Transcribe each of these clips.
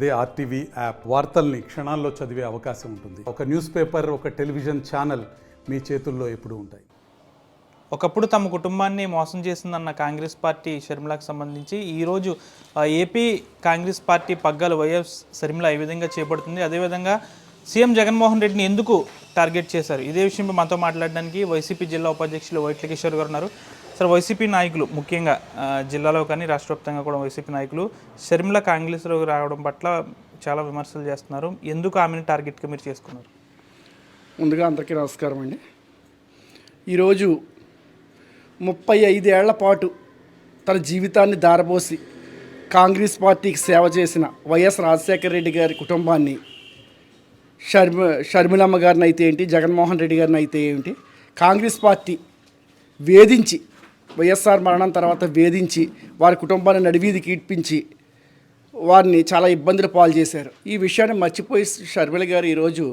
అదే RTV app వార్తల్ని క్షణాల్లో చదివే అవకాశం ఉంటుంది. ఒక న్యూస్ పేపర్, ఒక టెలివిజన్ ఛానల్ మీ చేతుల్లో ఎప్పుడూ ఉంటాయి. ఒకప్పుడు తమ కుటుంబాన్ని మోసం చేసిందన్న కాంగ్రెస్ పార్టీ షర్మిలకు సంబంధించి ఈరోజు ఏపీ కాంగ్రెస్ పార్టీ పగ్గాలు వైఎస్ షర్మిల ఏ విధంగా చేపడుతుంది, అదేవిధంగా సీఎం జగన్మోహన్ రెడ్డిని ఎందుకు టార్గెట్ చేశారు, ఇదే విషయంపై మనతో మాట్లాడడానికి వైసీపీ జిల్లా ఉపాధ్యక్షులు వైట్ల కిషోర్ గారు ఉన్నారు. సార్, వైసీపీ నాయకులు ముఖ్యంగా జిల్లాలో కానీ రాష్ట్ర వ్యాప్తంగా కూడా వైసీపీ నాయకులు షర్మిల కాంగ్రెస్లోకి రావడం పట్ల చాలా విమర్శలు చేస్తున్నారు. ఎందుకు ఆమెను టార్గెట్గా మీరు చేసుకున్నారు? ముందుగా అందరికీ నమస్కారం అండి. ఈరోజు 35 ఏళ్ల పాటు తన జీవితాన్ని దారబోసి కాంగ్రెస్ పార్టీకి సేవ చేసిన వైఎస్ రాజశేఖర రెడ్డి గారి కుటుంబాన్ని షర్మిలమ్మ గారిని అయితే ఏంటి, జగన్మోహన్ రెడ్డి గారిని అయితే ఏంటి, కాంగ్రెస్ పార్టీ వేధించి వైఎస్ఆర్ మరణం తర్వాత వేధించి వారి కుటుంబాన్ని నడివీధికి ఈడ్పించి వారిని చాలా ఇబ్బందులు పాలు చేశారు. ఈ విషయాన్ని మర్చిపోయి షర్మిల గారు ఈరోజు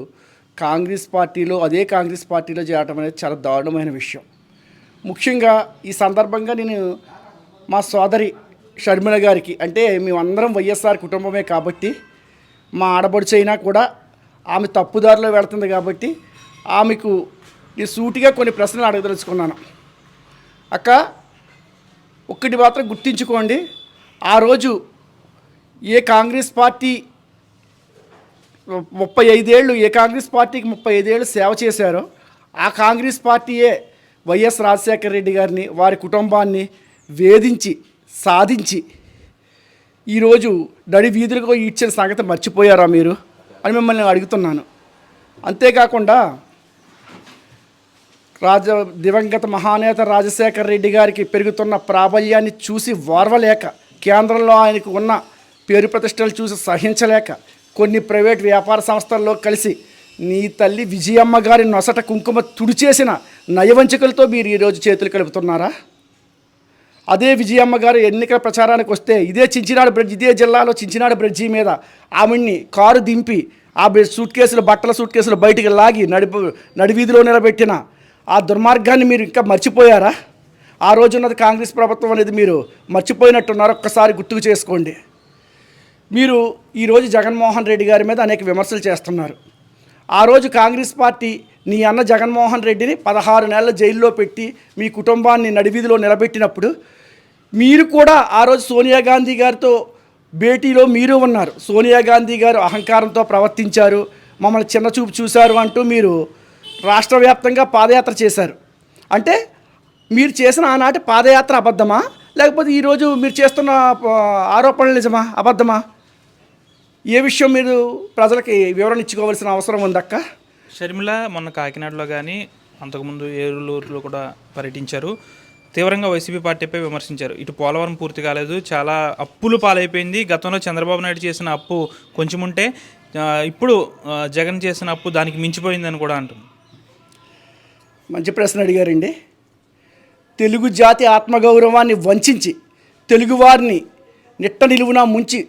అదే కాంగ్రెస్ పార్టీలో చేరడం అనేది చాలా దారుణమైన విషయం. ముఖ్యంగా ఈ సందర్భంగా నేను మా సోదరి షర్మిల గారికి, అంటే మేమందరం వైఎస్ఆర్ కుటుంబమే కాబట్టి మా ఆడబడుచు అయినా కూడా ఆమె తప్పుదారిలో వెళుతుంది కాబట్టి ఆమెకు నేను సూటిగా కొన్ని ప్రశ్నలు అడగదలుచుకున్నాను. అక్క, ఒక్కటి మాత్రం గుర్తించుకోండి, ఆ రోజు ఏ కాంగ్రెస్ పార్టీ 35 ఏళ్ళు ఏ కాంగ్రెస్ పార్టీకి 35 ఏళ్ళు సేవ చేశారో ఆ కాంగ్రెస్ పార్టీయే వైఎస్ రాజశేఖర రెడ్డి గారిని, వారి కుటుంబాన్ని వేధించి సాధించి ఈరోజు నడి వీధులకు ఇచ్చిన సంగతి మర్చిపోయారా మీరు అని మిమ్మల్ని అడుగుతున్నాను. అంతేకాకుండా దివంగత మహానేత రాజశేఖర రెడ్డి గారికి పెరుగుతున్న ప్రాబల్యాన్ని చూసి ఓర్వలేక, కేంద్రంలో ఆయనకు ఉన్న పేరు ప్రతిష్టలు చూసి సహించలేక కొన్ని ప్రైవేట్ వ్యాపార సంస్థల్లో కలిసి నీ తల్లి విజయమ్మ గారి నొసట కుంకుమ తుడిచేసిన నయవంచకులతో మీరు ఈరోజు చేతులు కలుపుతున్నారా? అదే విజయమ్మ గారు ఎన్నికల ప్రచారానికి వస్తే ఇదే జిల్లాలో చించినాడు బ్రిడ్జి మీద ఆమెని కారు దింపి ఆ బట్టల సూట్ కేసులు బయటికి లాగి నడివీధిలో నిలబెట్టిన ఆ దుర్మార్గాన్ని మీరు ఇంకా మర్చిపోయారా? ఆ రోజున్నది కాంగ్రెస్ ప్రభుత్వం అనేది మీరు మర్చిపోయినట్టున్నారు. ఒక్కసారి గుర్తుకు చేసుకోండి. మీరు ఈరోజు జగన్మోహన్ రెడ్డి గారి మీద అనేక విమర్శలు చేస్తున్నారు. ఆ రోజు కాంగ్రెస్ పార్టీ నీ అన్న జగన్మోహన్ రెడ్డిని 16 నెలల జైల్లో పెట్టి మీ కుటుంబాన్ని నడివీధిలో నిలబెట్టినప్పుడు మీరు కూడా ఆ రోజు సోనియా గాంధీ గారితో భేటీలో మీరు ఉన్నారు. సోనియా గాంధీ గారు అహంకారంతో ప్రవర్తించారు, మమ్మల్ని చిన్న చూపు చూశారు అంటూ మీరు రాష్ట్ర వ్యాప్తంగా పాదయాత్ర చేశారు. అంటే మీరు చేసిన ఆనాటి పాదయాత్ర అబద్ధమా, లేకపోతే ఈరోజు మీరు చేస్తున్న ఆరోపణలు నిజమా, అబద్ధమా? ఏ విషయం మీరు ప్రజలకి వివరణ ఇచ్చుకోవాల్సిన అవసరం ఉందక్క? షర్మిల మొన్న కాకినాడలో కానీ అంతకుముందు ఏలూరులో కూడా పర్యటించారు. తీవ్రంగా వైసీపీ పార్టీపై విమర్శించారు. ఇటు పోలవరం పూర్తి కాలేదు, చాలా అప్పులు పాలైపోయింది. గతంలో చంద్రబాబు నాయుడు చేసిన అప్పు కొంచెం ఉంటే ఇప్పుడు జగన్ చేసిన అప్పు దానికి మించిపోయిందని కూడా అంటుంది. మంచి ప్రశ్న అడిగారండి. తెలుగు జాతి ఆత్మగౌరవాన్ని వంచి తెలుగువారిని నిట్ట నిలువునా ముంచి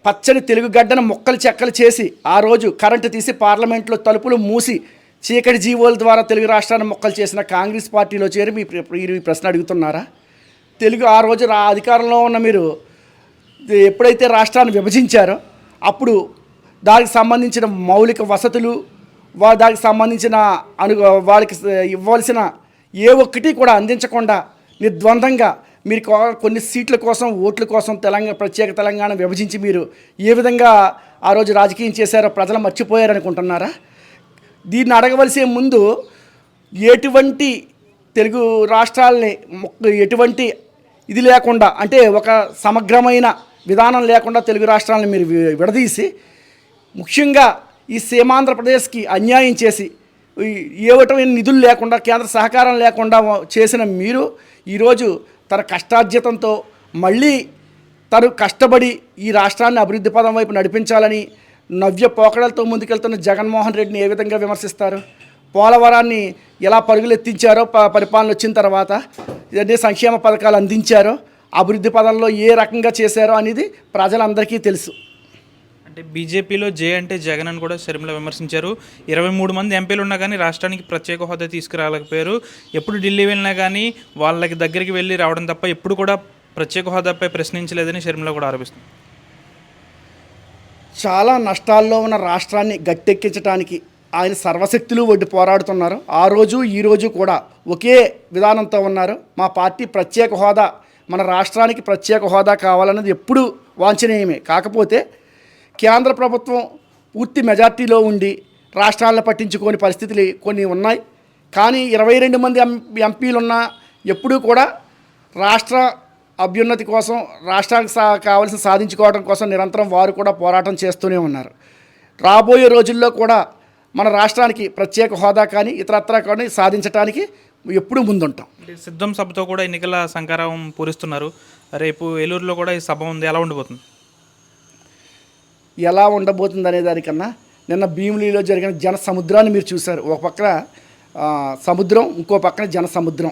పచ్చని తెలుగు గడ్డను మొక్కలు చెక్కలు చేసి ఆ రోజు కరెంటు తీసి పార్లమెంట్లో తలుపులు మూసి చీకటి జీవోల ద్వారా తెలుగు రాష్ట్రాన్ని మొక్కలు చేసిన కాంగ్రెస్ పార్టీలో చేరి మీరు ఈ ప్రశ్న అడుగుతున్నారా? ఆ రోజు అధికారంలో ఉన్న మీరు ఎప్పుడైతే రాష్ట్రాన్ని విభజించారో అప్పుడు దానికి సంబంధించిన మౌలిక వసతులు, దానికి సంబంధించిన వాళ్ళకి ఇవ్వాల్సిన ఏ ఒక్కటి కూడా అందించకుండా నిర్ద్వందంగా మీరు కొన్ని సీట్ల కోసం, ఓట్ల కోసం ప్రత్యేక తెలంగాణ విభజించి మీరు ఏ విధంగా ఆ రోజు రాజకీయం చేశారో ప్రజలు మర్చిపోయారనుకుంటున్నారా? దీన్ని అడగవలసే ముందు ఎటువంటి తెలుగు రాష్ట్రాలని ఎటువంటి ఇది లేకుండా, అంటే ఒక సమగ్రమైన విధానం లేకుండా తెలుగు రాష్ట్రాలను మీరు విడదీసి ముఖ్యంగా ఈ సీమాంధ్రప్రదేశ్కి అన్యాయం చేసి ఏవటమైన నిధులు లేకుండా, కేంద్ర సహకారం లేకుండా చేసిన మీరు ఈరోజు తన కష్టార్జితంతో మళ్ళీ తను కష్టపడి ఈ రాష్ట్రాన్ని అభివృద్ధి పదం వైపు నడిపించాలని నవ్య పోకడలతో ముందుకెళ్తున్న జగన్మోహన్ రెడ్డిని ఏ విధంగా విమర్శిస్తారు? పోలవరాన్ని ఎలా పరుగులెత్తించారో పరిపాలన వచ్చిన తర్వాత, ఇదే సంక్షేమ పథకాలు అందించారో, అభివృద్ధి పదంలో ఏ రకంగా చేశారో అనేది ప్రజలందరికీ తెలుసు. అంటే బీజేపీలో జే అంటే జగన్ అని కూడా షర్మిల విమర్శించారు. 23 మంది ఎంపీలు ఉన్నా కానీ రాష్ట్రానికి ప్రత్యేక హోదా తీసుకురాలేకపోయారు. ఎప్పుడు ఢిల్లీ వెళ్ళినా కానీ వాళ్ళకి దగ్గరికి వెళ్ళి రావడం తప్ప ఎప్పుడు కూడా ప్రత్యేక హోదాపై ప్రశ్నించలేదని షర్మిల కూడా ఆరోపిస్తుంది. చాలా నష్టాల్లో ఉన్న రాష్ట్రాన్ని గట్టెక్కించడానికి ఆయన సర్వశక్తులు ఒడ్డి పోరాడుతున్నారు. ఆ రోజు ఈ రోజు కూడా ఒకే విధానంతో ఉన్నారు. మా పార్టీ ప్రత్యేక హోదా, మన రాష్ట్రానికి ప్రత్యేక హోదా కావాలన్నది ఎప్పుడూ వాంఛనీయమే. కాకపోతే కేంద్ర ప్రభుత్వం పూర్తి మెజార్టీలో ఉండి రాష్ట్రాలను పట్టించుకోని పరిస్థితులు కొన్ని ఉన్నాయి. కానీ 22 మంది ఎంపీలున్నా ఎప్పుడూ కూడా రాష్ట్ర అభ్యున్నతి కోసం, రాష్ట్రానికి కావాల్సిన సాధించుకోవడం కోసం నిరంతరం వారు కూడా పోరాటం చేస్తూనే ఉన్నారు. రాబోయే రోజుల్లో కూడా మన రాష్ట్రానికి ప్రత్యేక హోదా కానీ ఇతరత్రా కానీ సాధించడానికి ఎప్పుడూ ముందుంటాం. అంటే సిద్ధం సభతో కూడా ఎన్నికల సంకారం పూరిస్తున్నారు. రేపు ఏలూరులో కూడా ఈ సభ ఉంది, ఎలా ఉండిపోతుంది? ఎలా ఉండబోతుంది అనే దానికన్నా నిన్న భీమిలిలో జరిగిన జన సముద్రాన్ని మీరు చూశారు. ఒక పక్కన సముద్రం, ఇంకో పక్కన జన సముద్రం.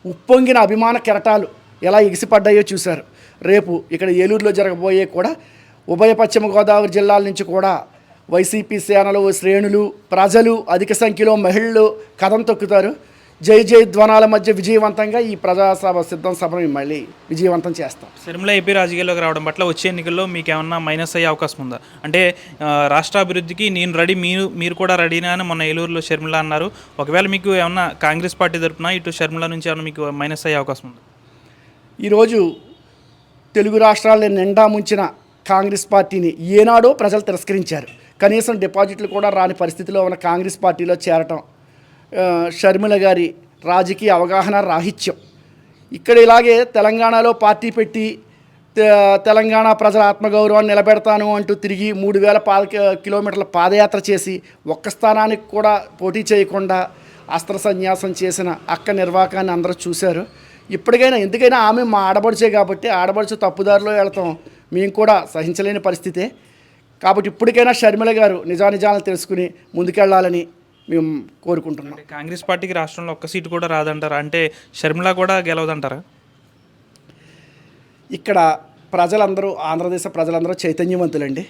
ఉప్పొంగిన అభిమాన కెరటాలు ఎలా ఎగిసిపడ్డాయో చూశారు. రేపు ఇక్కడ ఏలూరులో జరగబోయే కూడా ఉభయ పశ్చిమ గోదావరి జిల్లాల నుంచి కూడా వైసీపీ సేనలు, శ్రేణులు, ప్రజలు, అధిక సంఖ్యలో మహిళలు కథం తొక్కుతారు. జై జై ధ్వనాల మధ్య విజయవంతంగా ఈ ప్రజాసభ సిద్ధం సభను మళ్ళీ విజయవంతం చేస్తాం. షర్మిల ఏపీ రాజకీయాల్లోకి రావడం పట్ల వచ్చే ఎన్నికల్లో మీకు ఏమన్నా మైనస్ అయ్యే అవకాశం ఉందా? అంటే రాష్ట్ర అభివృద్ధికి నేను రెడీ, మీరు కూడా రెడీనా అని మొన్న ఏలూరులో షర్మిల అన్నారు. ఒకవేళ మీకు ఏమన్నా కాంగ్రెస్ పార్టీ తరపున ఇటు షర్మిల నుంచి ఏమన్నా మీకు మైనస్ అయ్యే అవకాశం ఉందా? ఈరోజు తెలుగు రాష్ట్రాలను నిండా ముంచిన కాంగ్రెస్ పార్టీని ఏనాడో ప్రజలు తిరస్కరించారు. కనీసం డిపాజిట్లు కూడా రాని పరిస్థితిలో ఉన్న కాంగ్రెస్ పార్టీలో చేరటం షర్మిల గారి రాజకీయ అవగాహన రాహిత్యం. ఇక్కడ ఇలాగే తెలంగాణలో పార్టీ పెట్టి తెలంగాణ ప్రజల ఆత్మగౌరవాన్ని నిలబెడతాను అంటూ తిరిగి 3000 కిలోమీటర్ల పాదయాత్ర చేసి ఒక్క స్థానానికి కూడా పోటీ చేయకుండా అస్త్ర సన్యాసం చేసిన అక్క నిర్వాకాన్ని అందరూ చూశారు. ఇప్పటికైనా ఎందుకైనా ఆమె మా ఆడబడిచే కాబట్టి ఆడబడిచే తప్పుదారిలో వెళతాం మేము కూడా సహించలేని పరిస్థితే. కాబట్టి ఇప్పటికైనా షర్మిల గారు నిజానిజాలను తెలుసుకుని ముందుకెళ్లాలని మేము కోరుకుంటున్నాం. కాంగ్రెస్ పార్టీకి రాష్ట్రంలో ఒక్క సీటు కూడా రాదంటారా? అంటే షర్మిల కూడా గెలవదంటారా? ఇక్కడ ప్రజలందరూ, ఆంధ్రదేశ ప్రజలందరూ చైతన్యవంతులండి.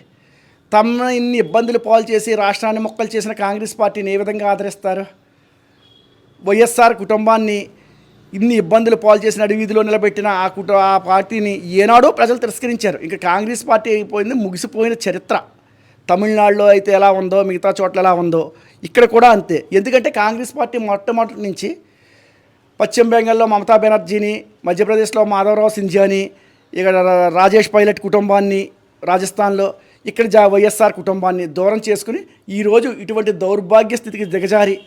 తమ ఇన్ని ఇబ్బందులు పాలు చేసి రాష్ట్రాన్ని మొక్కలు చేసిన కాంగ్రెస్ పార్టీని ఏ విధంగా ఆదరిస్తారు? వైఎస్ఆర్ కుటుంబాన్ని ఇన్ని ఇబ్బందులు పాలు చేసిన అడవిధిలో నిలబెట్టిన ఆ పార్టీని ఏనాడో ప్రజలు తిరస్కరించారు. ఇంకా కాంగ్రెస్ పార్టీ అయిపోయింది, ముగిసిపోయిన చరిత్ర. తమిళనాడులో అయితే ఎలా ఉందో, మిగతా చోట్ల ఎలా ఉందో ఇక్కడ కూడా అంతే. ఎందుకంటే కాంగ్రెస్ పార్టీ మొట్టమొదటి నుంచి పశ్చిమ బెంగాల్లో మమతా బెనర్జీని, మధ్యప్రదేశ్లో మాధవరావు సింధియాని, ఇక్కడ రాజేష్ పైలట్ కుటుంబాన్ని, రాజస్థాన్లో ఇక్కడ వైఎస్ఆర్ కుటుంబాన్ని దూరం చేసుకుని ఈరోజు ఇటువంటి దౌర్భాగ్య స్థితికి దిగజారి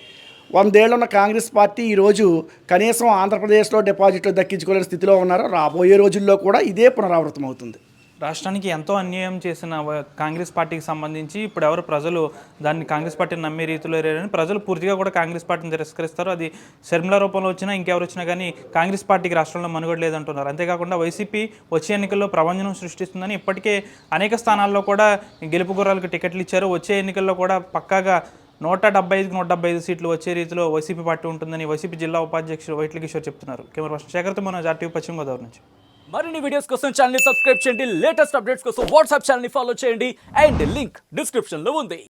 100 ఏళ్ళు ఉన్న కాంగ్రెస్ పార్టీ ఈరోజు కనీసం ఆంధ్రప్రదేశ్లో డిపాజిట్లు దక్కించుకోలేని స్థితిలో ఉన్నారు. రాబోయే రోజుల్లో కూడా ఇదే పునరావృతం అవుతుంది. రాష్ట్రానికి ఎంతో అన్యాయం చేసిన కాంగ్రెస్ పార్టీకి సంబంధించి ఇప్పుడు ఎవరు ప్రజలు దాన్ని కాంగ్రెస్ పార్టీని నమ్మే రీతిలో లేరని ప్రజలు పూర్తిగా కూడా కాంగ్రెస్ పార్టీని తిరస్కరిస్తారు. అది షర్మిల రూపంలో వచ్చినా ఇంకెవరు వచ్చినా కానీ కాంగ్రెస్ పార్టీకి రాష్ట్రంలో మనుగడ లేదంటున్నారు. అంతేకాకుండా వైసీపీ వచ్చే ఎన్నికల్లో ప్రభంజనం సృష్టిస్తుందని ఇప్పటికే అనేక స్థానాల్లో కూడా గెలుపు గుర్రాలకు టికెట్లు ఇచ్చారు. వచ్చే ఎన్నికల్లో కూడా పక్కాగా 175కి 175 సీట్లు వచ్చే రీతిలో వైసీపీ పార్టీ ఉంటుందని వైసీపీ జిల్లా ఉపాధ్యక్షుడు వైట్ల కిషోర్ చెప్తున్నారు. కెమెరా పర్సన్ శేఖర్తో మన ఆర్టీవీ పశ్చిమ గోదావరి నుంచి. మరిన్ని వీడియోస్ కోసం ఛానల్ ని సబ్స్క్రైబ్ చేయండి. లేటెస్ట్ అప్డేట్స్ కోసం వాట్సాప్ ఛానల్ ని ఫాలో చేయండి. అండ్ లింక్ డిస్క్రిప్షన్ లో ఉంది.